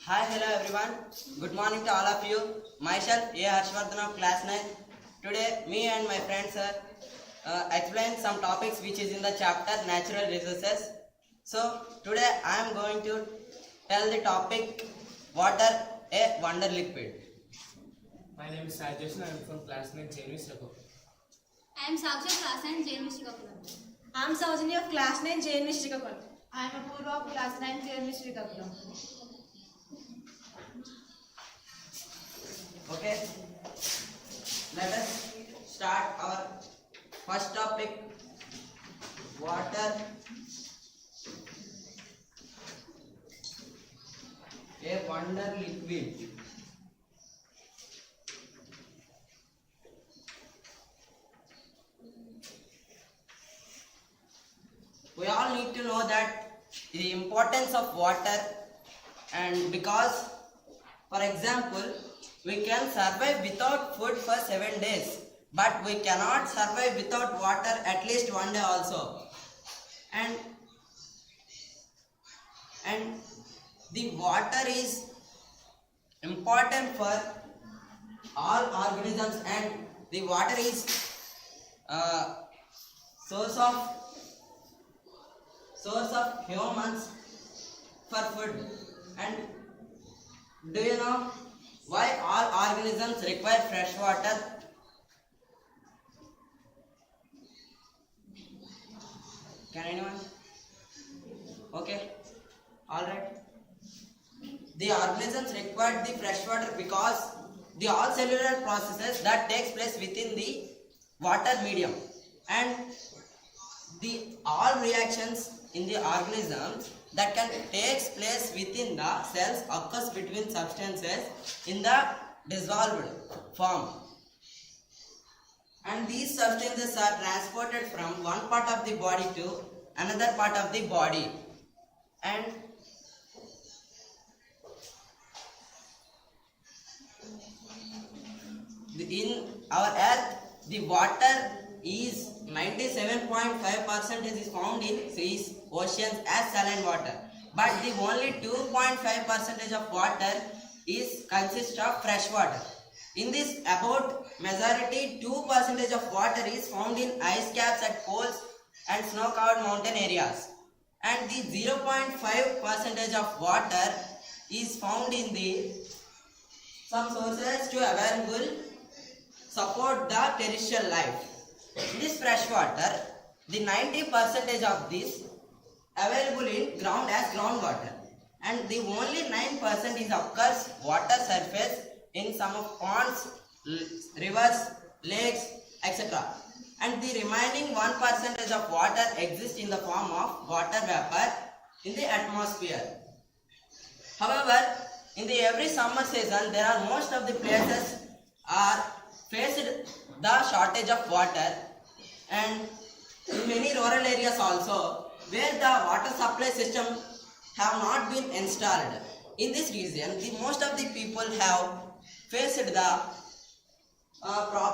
Hi, hello everyone. Good morning to all of you. Myself A. Harshvardhan of class 9. Today, me and my friends explain some topics which is in the chapter Natural Resources. So, today I am going to tell the topic Water, a Wonder Liquid. My name is Rajesh and I am from class 9 JNV Srako. I am Saksha, class 9 JNV Srikakulam. I am Saujanya of class 9 JNV Srikakulam. I am Apurva of class 9 JNV Srikakulam. Okay, let us start our first topic, water, a wonder liquid. We all need to know that the importance of water, and because, for example, we can survive without food for 7 days, but we cannot survive without water at least one day also. And the water is important for all organisms, and the water is source of humans for food. And do you know why all organisms require fresh water? Can anyone? Okay, alright. The organisms require the fresh water because the all cellular processes that takes place within the water medium, and the all reactions in the organisms that can takes place within the cells occurs between substances in the dissolved form, and these substances are transported from one part of the body to another part of the body. And in our earth, the water is 97.5% is found in seas, oceans as saline water, but the only 2.5% of water is consists of fresh water. In this, about majority 2% of water is found in ice caps at poles and snow covered mountain areas, and the 0.5% of water is found in the some sources to available support the terrestrial life. In this fresh water, the 90% of this available in ground as groundwater, and the only 9% is occurs water surface in some of ponds, rivers, lakes, etc. And the remaining 1% of water exists in the form of water vapor in the atmosphere. However, in the every summer season, there are most of the places are faced the shortage of water, and in many rural areas also where the water supply system have not been installed. In this region, the most of the people have faced the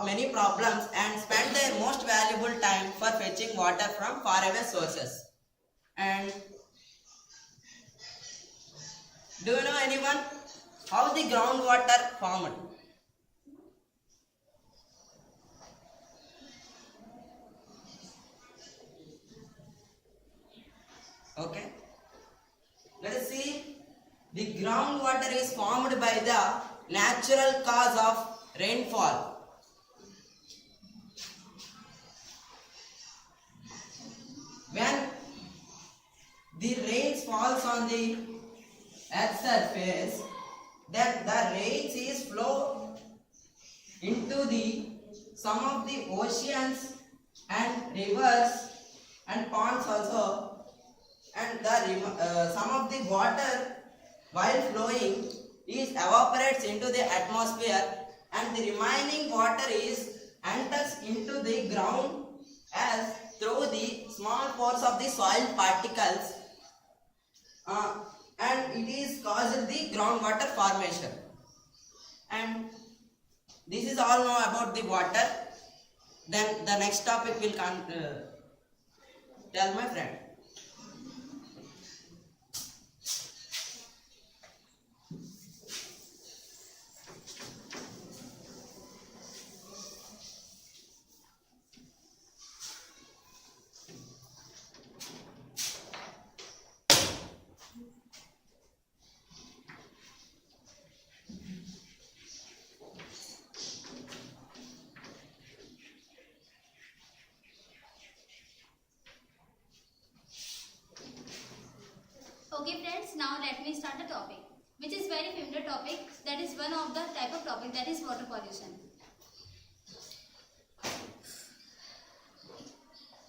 many problems and spent their most valuable time for fetching water from faraway sources. And do you know anyone how the groundwater formed? Okay, let us see. The groundwater is formed by the natural cause of rainfall. When the rains falls on the earth's surface, then the rains is flow into the some of the oceans and rivers and ponds also, and the some of the water while flowing is evaporates into the atmosphere, and the remaining water is enters into the ground as through the small pores of the soil particles, and it is caused the groundwater formation. And this is all know about the water. Then the next topic will tell my friend. students, now let me start the topic, which is very familiar topic, that is one of the type of topic, that is water pollution.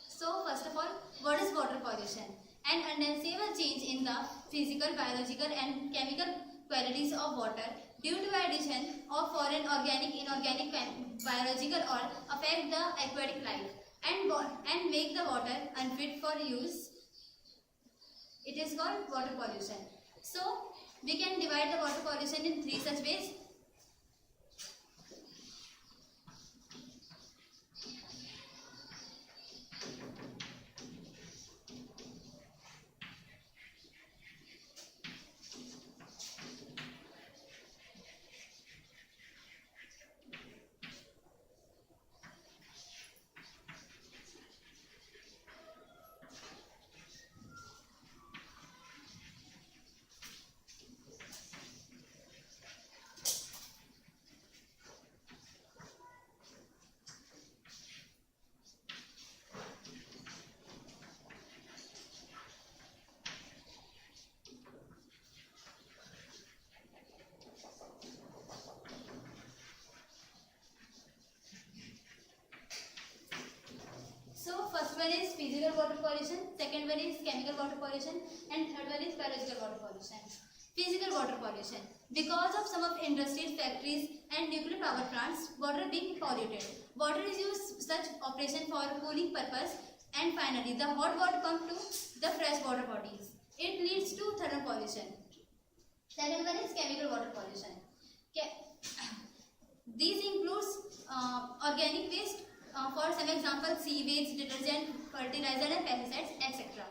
So first of all, what is water pollution? An undeniable change in the physical, biological and chemical qualities of water due to addition of foreign organic, inorganic, biological or affect the aquatic life and make the water unfit for use. It is called water pollution. So we can divide the water pollution in three such ways. So first one is physical water pollution, second one is chemical water pollution, and third one is biological water pollution. Physical water pollution. Because of some of industrial factories and nuclear power plants, water being polluted. Water is used such operation for cooling purpose, and finally the hot water pump to the fresh water bodies. It leads to thermal pollution. Second one is chemical water pollution. These includes organic waste, for some example, sewage, detergent, fertilizer and pesticides, etc.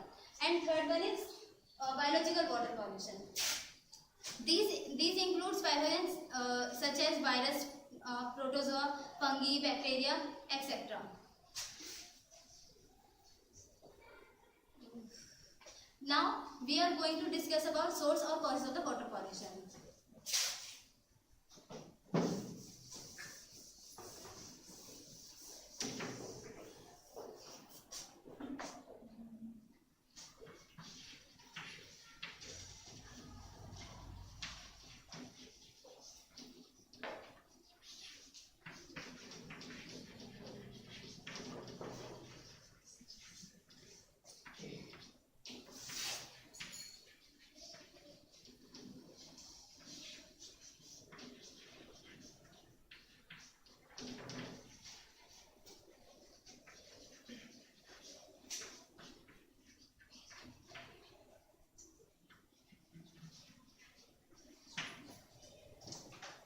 And third one is biological water pollution. These includes pathogens such as virus, protozoa, fungi, bacteria, etc. Now we are going to discuss about source or causes of the water pollution.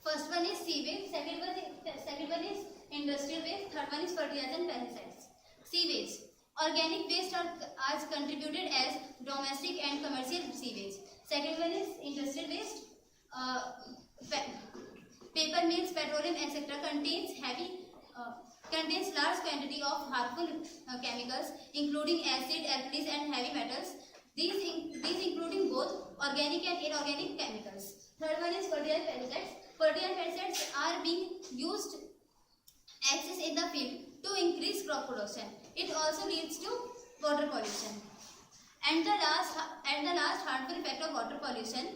First one is sewage, second one is industrial waste, third one is fertilizer and pesticides. Sewage. Organic waste are contributed as domestic and commercial sewage. Second one is industrial waste. Paper mills, petroleum, etc. contains large quantity of harmful chemicals, including acid, alkalis, and heavy metals. These including both organic and inorganic chemicals. Third one is fertilizer and pesticides. Fertilizer and pesticides are being used excess in the field to increase crop production. It also leads to water pollution. And the last harmful effect of water pollution.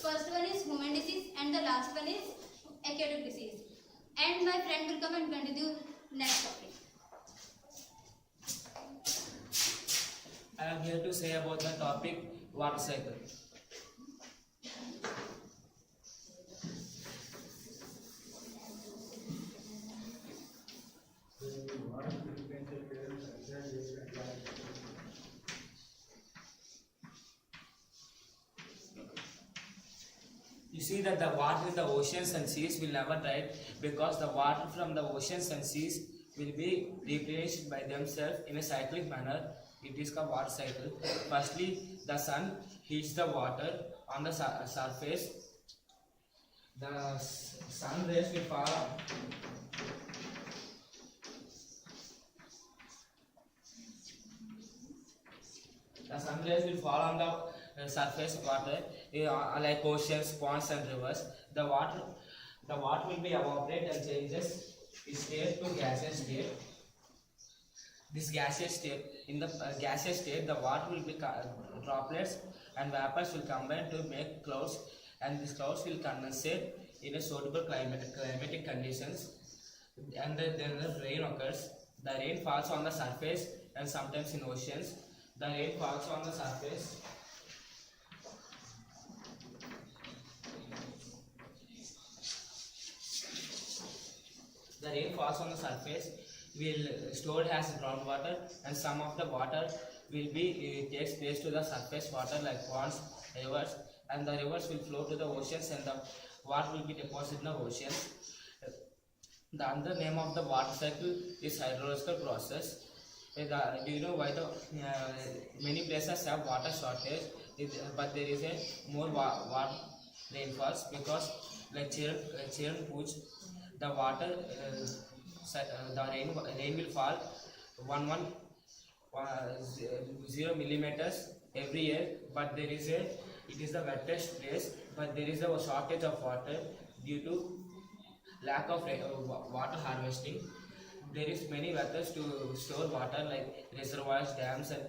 First one is human disease and the last one is aquatic disease. And my friend will come and continue next topic. I am here to say about the topic water cycle. You see that the water in the oceans and seas will never dry because the water from the oceans and seas will be replenished by themselves in a cyclic manner. It is called water cycle. Firstly, the sun heats the water on the surface, the sun rays will fall. The sun rays will fall on the surface water, like oceans, ponds, and rivers. The water will be evaporate and changes its state to gaseous state. This gaseous state, in the gaseous state, the water will be droplets and vapors will combine to make clouds, and these clouds will condensate in a suitable climatic conditions, and then the rain occurs. The rain falls on the surface and sometimes in oceans. The rain falls on the surface. The rain falls on the surface will stored as groundwater, and some of the water will be takes place to the surface water like ponds, rivers, and the rivers will flow to the oceans, and the water will be deposited in the oceans. The other name of the water cycle is hydrological process. Do you know why the many places have water shortage, but there is a more water rainfalls? Because like children pooch, the water the rain will fall 0 millimeters every year, but it is the wettest place, but there is a shortage of water due to lack of water harvesting. There is many methods to store water like reservoirs, dams, and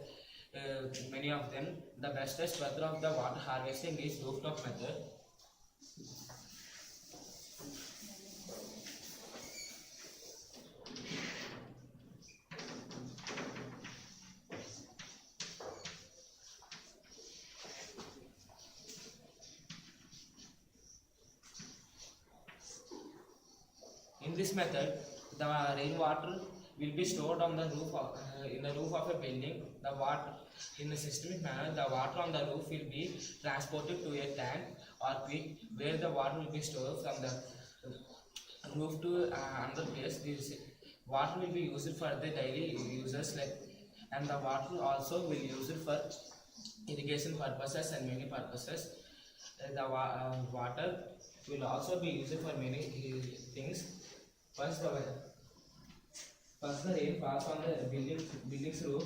many of them. The bestest method of the water harvesting is rooftop method. In this method, the rainwater will be stored on the roof in the roof of a building. The water, in a systemic manner, the water on the roof will be transported to a tank or pit where the water will be stored from the roof to another place. This water will be used for the daily uses, and the water also will be used for irrigation purposes and many purposes. The water will also be used for many things. Once the rain falls on the building's roof,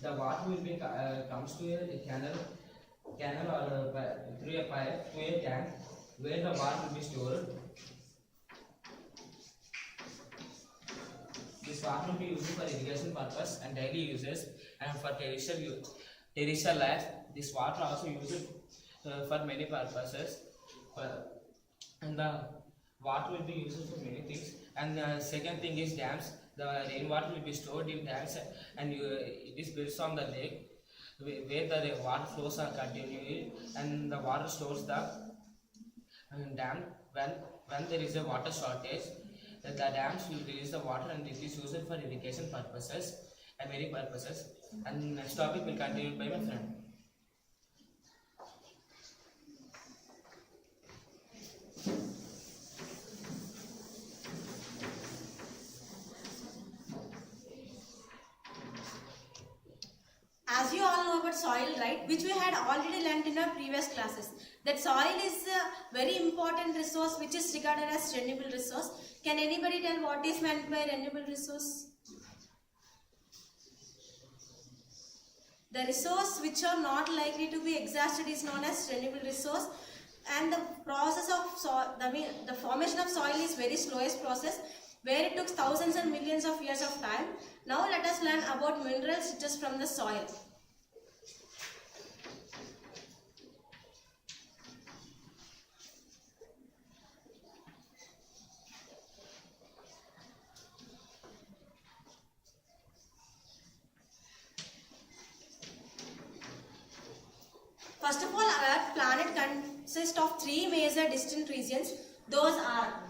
the water will be comes to a canal or through a pipe to a tank where the water will be stored. This water will be used for irrigation purpose and daily uses, and for terrestrial life. This water also used for many purposes. And the water will be used for many things. And the second thing is dams. The rainwater will be stored in dams, and it is built on the lake where the water flows are continually, and the water stores the dam. When there is a water shortage, the dams will release the water, and it is used for irrigation purposes and many purposes. And next topic will continue by my friend. As you all know about soil, right, which we had already learnt in our previous classes, that soil is a very important resource which is regarded as renewable resource. Can anybody tell what is meant by renewable resource? The resource which are not likely to be exhausted is known as renewable resource, and the process of the formation of soil is very slowest process, where it took thousands and millions of years of time. Now let us learn about minerals just from the soil. First of all, our planet consists of three major distinct regions. Those are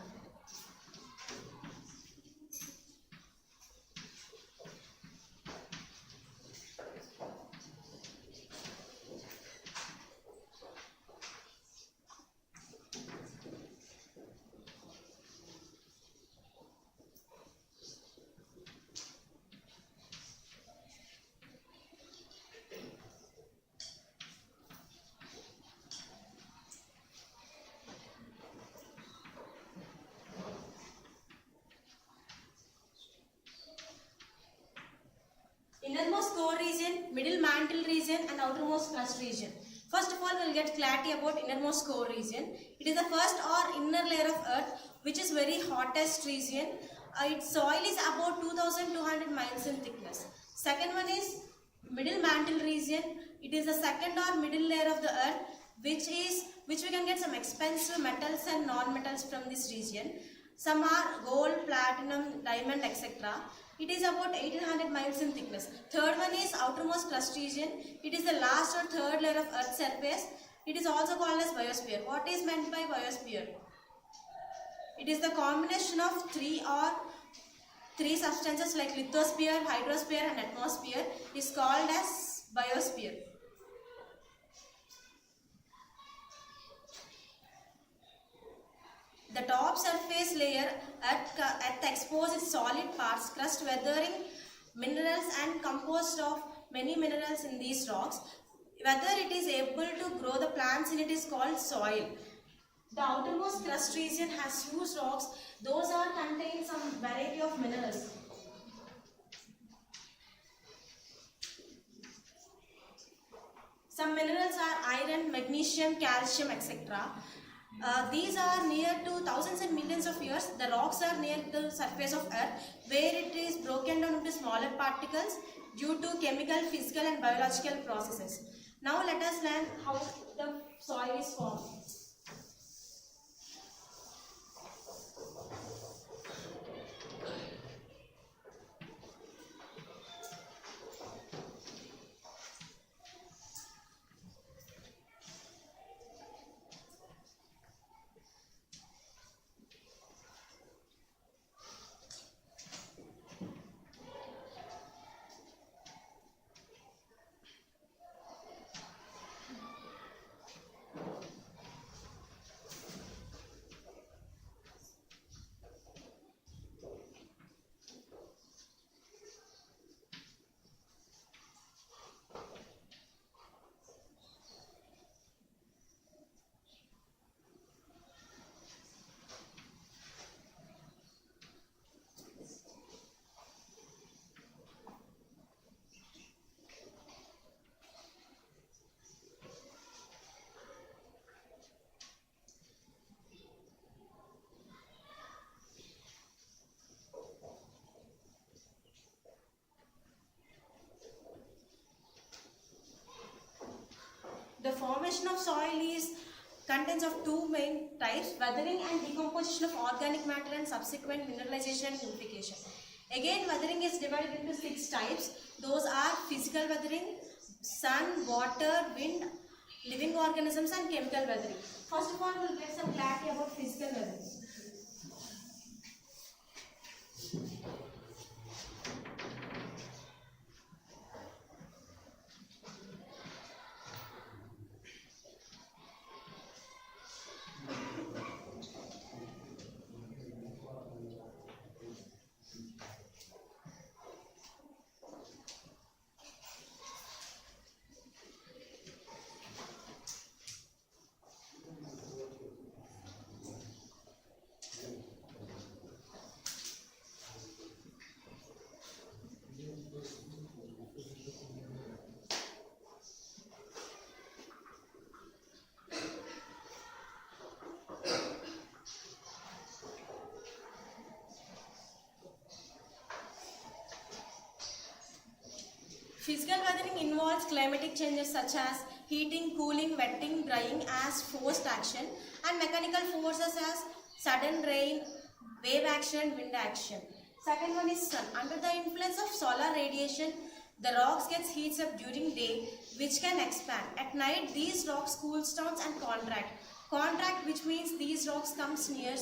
innermost core region, middle mantle region and outermost crust region. First of all, we will get clarity about innermost core region. It is the first or inner layer of earth which is very hottest region. Its soil is about 2200 miles in thickness. Second one is middle mantle region. It is the second or middle layer of the earth which we can get some expensive metals and non-metals from this region. Some are gold, platinum, diamond, etc. It is about 1800 miles in thickness. Third one is outermost crust region. It is the last or third layer of earth's surface. It is also called as biosphere. What is meant by biosphere? It is the combination of three substances like lithosphere, hydrosphere and atmosphere is called as biosphere. The top surface layer at exposes its solid parts, crust weathering minerals and composed of many minerals in these rocks. Whether it is able to grow the plants in it is called soil. The outermost crust region has huge rocks. Those are contain some variety of minerals. Some minerals are iron, magnesium, calcium, etc. These are near to thousands and millions of years. The rocks are near the surface of earth where it is broken down into smaller particles due to chemical, physical and biological processes. Now let us learn how the soil is formed. The formation of soil contains of two main types, weathering and decomposition of organic matter and subsequent mineralization and unification. Again, weathering is divided into 6 types. Those are physical weathering, sun, water, wind, living organisms and chemical weathering. First of all, we will get some clarity about physical weathering. Physical weathering involves climatic changes such as heating, cooling, wetting, drying as forced action and mechanical forces as sudden rain, wave action and wind action. Second one is sun. Under the influence of solar radiation, the rocks gets heats up during day which can expand. At night, these rocks cools down and contract. Contract, which means these rocks comes near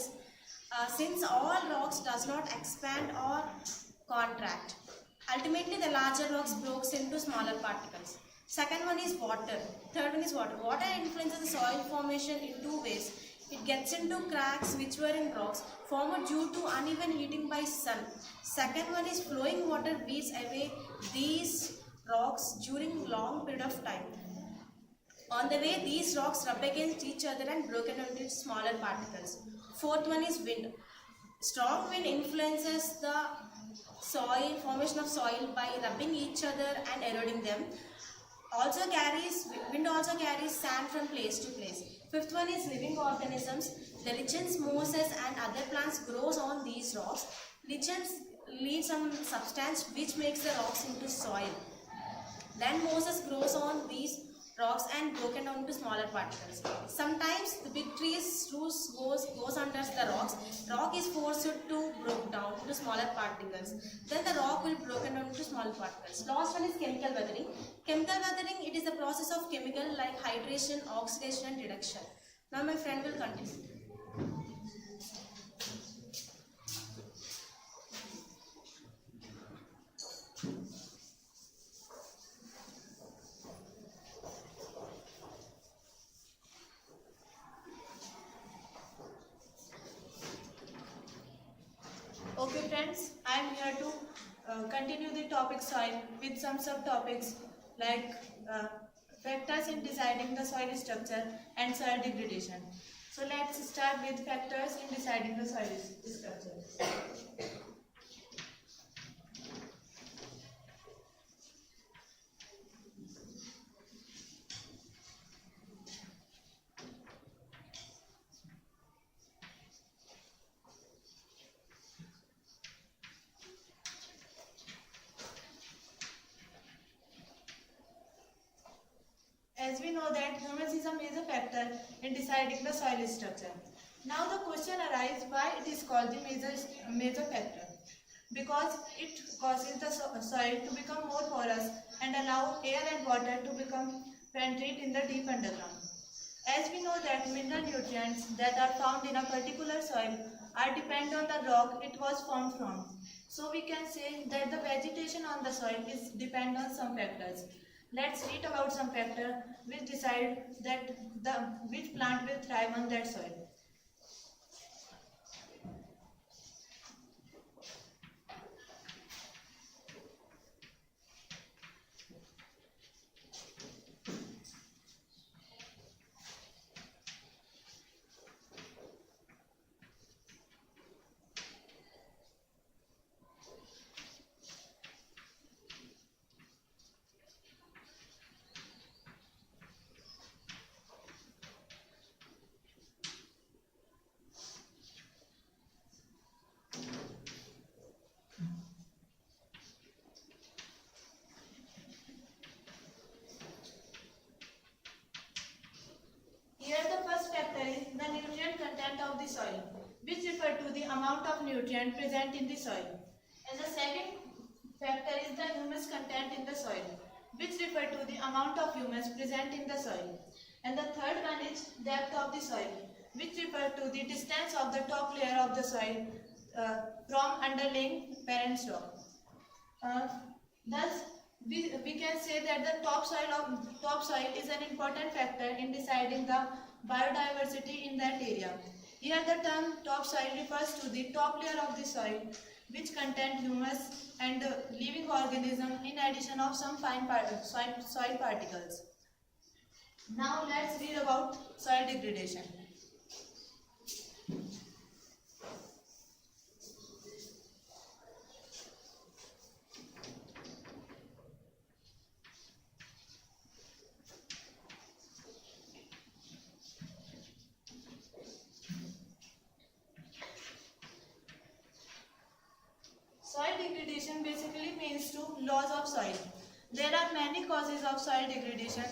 since all rocks does not expand or contract. Ultimately, the larger rocks breaks into smaller particles. Second one is water. Third one is water. Water influences the soil formation in 2 ways. It gets into cracks which were in rocks formed due to uneven heating by sun. Second one is flowing water beats away these rocks during long period of time. On the way, these rocks rub against each other and broken into smaller particles. Fourth one is wind. Strong wind influences the soil, formation of soil by rubbing each other and eroding them. Wind also carries sand from place to place. Fifth one is living organisms. The lichens, mosses and other plants grows on these rocks. Lichens leave some substance which makes the rocks into soil. Then mosses grows on these rocks and broken down into smaller particles. Sometimes the big trees roots goes under the rocks. Rock is forced to break down into smaller particles. Then the rock will broken down into smaller particles. Last one is chemical weathering. Chemical weathering, it is the process of chemical like hydration, oxidation and reduction. Now my friend will continue. Okay friends, I am here to continue the topic soil with some subtopics like factors in deciding the soil structure and soil degradation. So let's start with factors in deciding the soil structure. As we know that humus is a major factor in deciding the soil structure. Now the question arises why it is called the major factor. Because it causes the soil to become more porous and allow air and water to become penetrate in the deep underground. As we know that mineral nutrients that are found in a particular soil are depend on the rock it was formed from. So we can say that the vegetation on the soil is depend on some factors. Let's read about some factors which decide that which plant will thrive on that soil. Here the first factor is the nutrient content of the soil, which refer to the amount of nutrient present in the soil. And the second factor is the humus content in the soil, which refer to the amount of humus present in the soil. And the third one is depth of the soil, which refer to the distance of the top layer of the soil from underlying parent rock. Thus, we can say that the topsoil is an important factor in deciding the biodiversity in that area. Here the term topsoil refers to the top layer of the soil which contain humus and living organism in addition of some fine soil particles. Now let's read about soil degradation. Soil degradation basically means to loss of soil. There are many causes of soil degradation,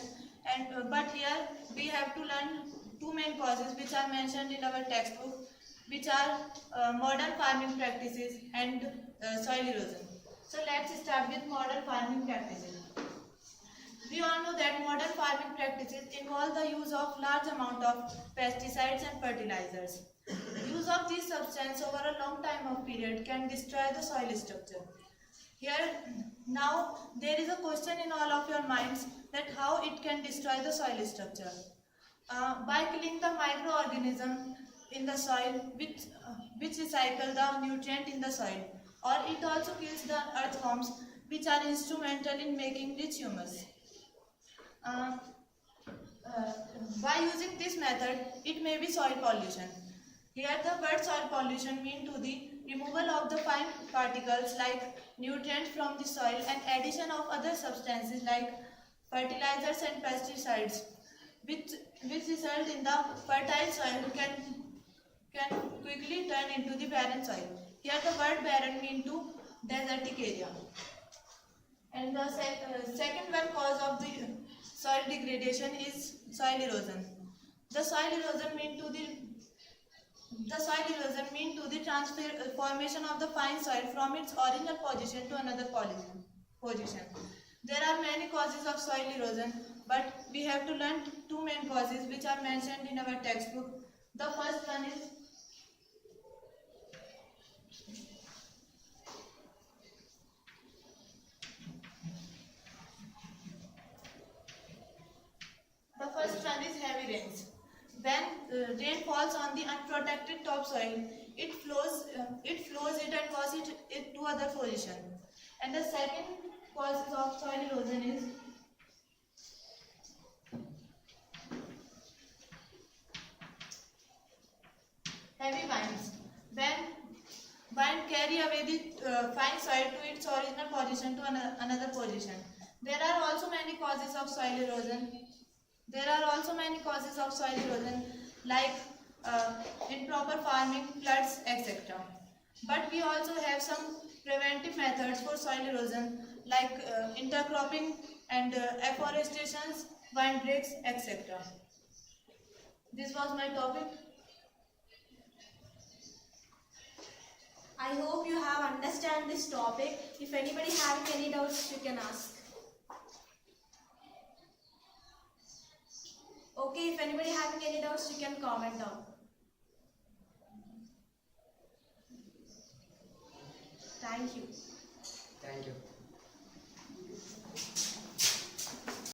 but here we have to learn two main causes which are mentioned in our textbook, which are modern farming practices and soil erosion. So let's start with modern farming practices. We all know that modern farming practices involve the use of large amount of pesticides and fertilizers. Use of these substances over a long time of period can destroy the soil structure. Here now there is a question in all of your minds that how it can destroy the soil structure. By killing the microorganism in the soil which recycle the nutrient in the soil, or it also kills the earthworms which are instrumental in making rich humus. By using this method, it may be soil pollution. Here the word soil pollution mean to the removal of the fine particles like nutrients from the soil and addition of other substances like fertilizers and pesticides, which result in the fertile soil can quickly turn into the barren soil. Here the word barren means to desertic area. And the second one cause of the soil degradation is soil erosion. The soil erosion means to the transformation of the fine soil from its original position to another position. There are many causes of soil erosion, but we have to learn two main causes which are mentioned in our textbook. The first one is heavy rains. When rain falls on the unprotected topsoil, it flows it and causes it to other position. And the second cause of soil erosion is heavy winds. When wind carry away the fine soil to its original position to another position. There are also many causes of soil erosion. Like improper farming, floods, etc. But we also have some preventive methods for soil erosion like intercropping and afforestation, wind breaks, etc. This was my topic. I hope you have understand this topic. If anybody having any doubts, you can ask. Okay, if anybody having any doubts, you can comment down. Thank you.